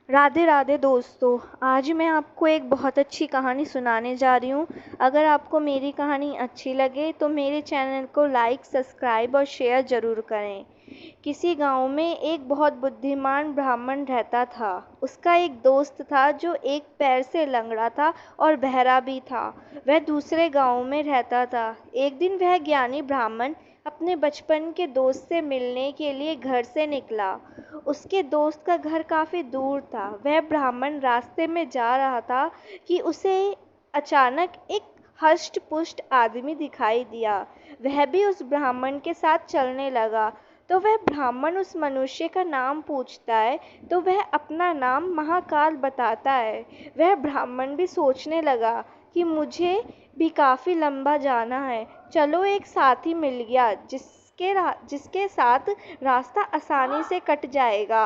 राधे राधे दोस्तों। आज मैं आपको एक बहुत अच्छी कहानी सुनाने जा रही हूँ। अगर आपको मेरी कहानी अच्छी लगे तो मेरे चैनल को लाइक, सब्सक्राइब और शेयर ज़रूर करें। किसी गांव में एक बहुत बुद्धिमान ब्राह्मण रहता था। उसका एक दोस्त था जो एक पैर से लंगड़ा था और बहरा भी था। वह दूसरे गांव में रहता था। एक दिन वह ज्ञानी ब्राह्मण अपने बचपन के दोस्त से मिलने के लिए घर से निकला। उसके दोस्त का घर काफ़ी दूर था। वह ब्राह्मण रास्ते में जा रहा था कि उसे अचानक एक हष्ट पुष्ट आदमी दिखाई दिया। वह भी उस ब्राह्मण के साथ चलने लगा। तो वह ब्राह्मण उस मनुष्य का नाम पूछता है तो वह अपना नाम महाकाल बताता है। वह ब्राह्मण भी सोचने लगा कि मुझे भी काफ़ी लंबा जाना है। चलो, एक साथी मिल गया जिसके साथ रास्ता आसानी से कट जाएगा।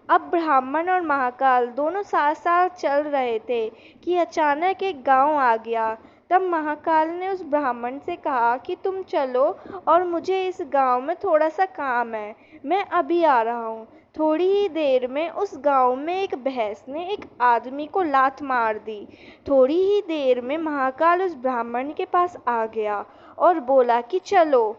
अब ब्राह्मण और महाकाल दोनों साथ साथ चल रहे थे कि अचानक एक गांव आ गया। तब महाकाल ने उस ब्राह्मण से कहा कि तुम चलो और मुझे इस गांव में थोड़ा सा काम है, मैं अभी आ रहा हूँ। थोड़ी ही देर में उस गांव में एक भैंस ने एक आदमी को लात मार दी। थोड़ी ही देर में महाकाल उस ब्राह्मण के पास आ गया और बोला कि चलो।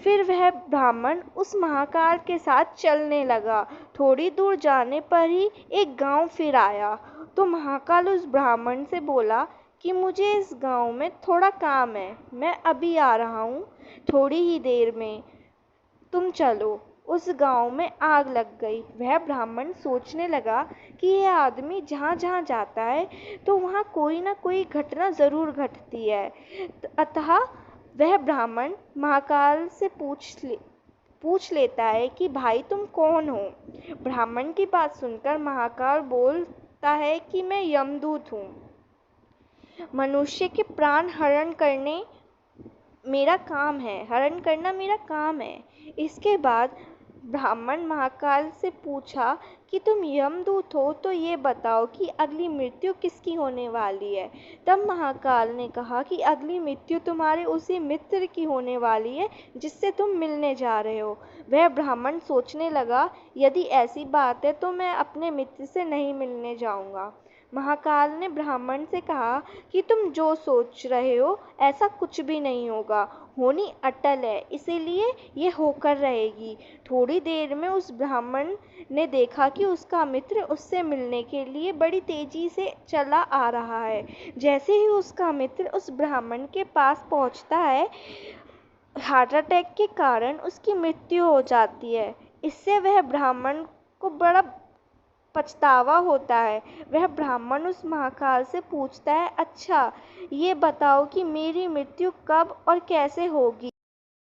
फिर वह ब्राह्मण उस महाकाल के साथ चलने लगा। थोड़ी दूर जाने पर ही एक गांव फिर आया। तो महाकाल उस ब्राह्मण से बोला कि मुझे इस गांव में थोड़ा काम है, मैं अभी आ रहा हूँ, थोड़ी ही देर में, तुम चलो। उस गांव में आग लग गई। वह ब्राह्मण सोचने लगा कि यह आदमी जहाँ जहाँ जाता है तो वहाँ कोई ना कोई घटना ज़रूर घटती है। अतः वह ब्राह्मण महाकाल से पूछ लेता है कि भाई तुम कौन हो। ब्राह्मण की बात सुनकर महाकाल बोलता है कि मैं यमदूत हूँ। मनुष्य के प्राण हरण करना मेरा काम है। इसके बाद ब्राह्मण महाकाल से पूछा कि तुम यमदूत हो तो ये बताओ कि अगली मृत्यु किसकी होने वाली है। तब महाकाल ने कहा कि अगली मृत्यु तुम्हारे उसी मित्र की होने वाली है जिससे तुम मिलने जा रहे हो। वह ब्राह्मण सोचने लगा, यदि ऐसी बात है तो मैं अपने मित्र से नहीं मिलने जाऊंगा। महाकाल ने ब्राह्मण से कहा कि तुम जो सोच रहे हो ऐसा कुछ भी नहीं होगा, होनी अटल है, इसीलिए ये होकर रहेगी। थोड़ी देर में उस ब्राह्मण ने देखा कि उसका मित्र उससे मिलने के लिए बड़ी तेजी से चला आ रहा है। जैसे ही उसका मित्र उस ब्राह्मण के पास पहुंचता है, हार्ट अटैक के कारण उसकी मृत्यु हो जाती है। इससे वह ब्राह्मण को बड़ा पछतावा होता है। वह ब्राह्मण उस महाकाल से पूछता है, अच्छा ये बताओ कि मेरी मृत्यु कब और कैसे होगी।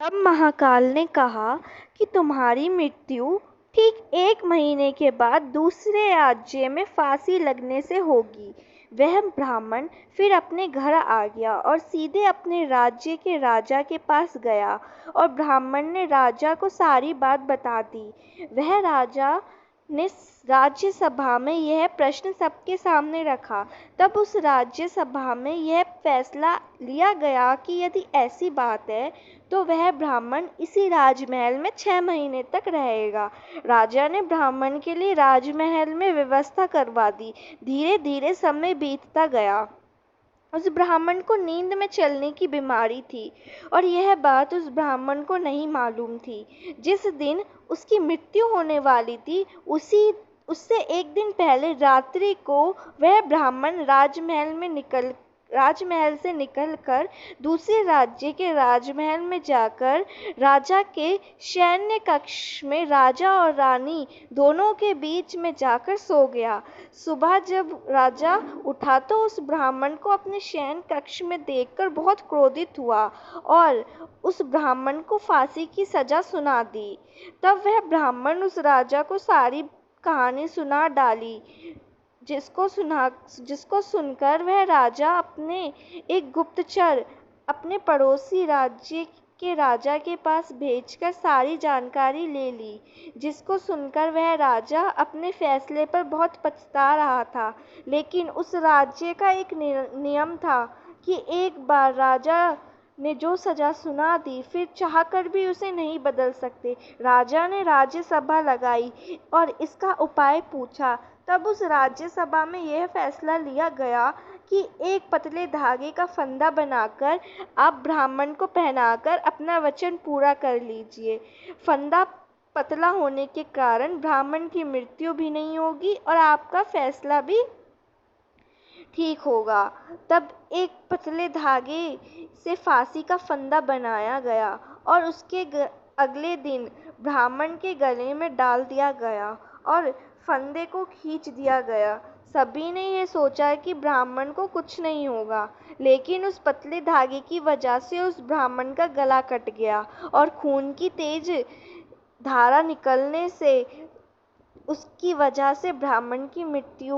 तब महाकाल ने कहा कि तुम्हारी मृत्यु ठीक 1 महीने के बाद दूसरे राज्य में फांसी लगने से होगी। वह ब्राह्मण फिर अपने घर आ गया और सीधे अपने राज्य के राजा के पास गया और ब्राह्मण ने राजा को सारी बात बता दी। वह राजा ने राज्य सभा में यह प्रश्न सबके सामने रखा। तब उस राज्य सभा में यह फैसला लिया गया कि यदि ऐसी बात है तो वह ब्राह्मण इसी राजमहल में 6 महीने तक रहेगा। राजा ने ब्राह्मण के लिए राजमहल में व्यवस्था करवा दी। धीरे धीरे समय बीतता गया। उस ब्राह्मण को नींद में चलने की बीमारी थी और यह बात उस ब्राह्मण को नहीं मालूम थी। जिस दिन उसकी मृत्यु होने वाली थी उससे एक दिन पहले रात्रि को वह ब्राह्मण राजमहल से निकलकर दूसरे राज्य के राजमहल में जाकर राजा के सैन्य कक्ष में राजा और रानी दोनों के बीच में जाकर सो गया। सुबह जब राजा उठा तो उस ब्राह्मण को अपने शयन कक्ष में देखकर बहुत क्रोधित हुआ और उस ब्राह्मण को फांसी की सजा सुना दी। तब वह ब्राह्मण उस राजा को सारी कहानी सुना डाली, जिसको सुनकर वह राजा अपने एक गुप्तचर अपने पड़ोसी राज्य के राजा के पास भेजकर सारी जानकारी ले ली। जिसको सुनकर वह राजा अपने फैसले पर बहुत पछता रहा था। लेकिन उस राज्य का एक नियम था कि एक बार राजा ने जो सजा सुना दी, फिर चाहकर भी उसे नहीं बदल सकते। राजा ने राज्यसभा लगाई और इसका उपाय पूछा। तब उस राज्यसभा में यह फैसला लिया गया कि एक पतले धागे का फंदा बनाकर आप ब्राह्मण को पहनाकर अपना वचन पूरा कर लीजिए। फंदा पतला होने के कारण ब्राह्मण की मृत्यु भी नहीं होगी और आपका फैसला भी ठीक होगा। तब एक पतले धागे से फांसी का फंदा बनाया गया और उसके अगले दिन ब्राह्मण के गले में डाल दिया गया और फंदे को खींच दिया गया। सभी ने यह सोचा कि ब्राह्मण को कुछ नहीं होगा, लेकिन उस पतले धागे की वजह से उस ब्राह्मण का गला कट गया और खून की तेज धारा निकलने से उसकी वजह से ब्राह्मण की मृत्यु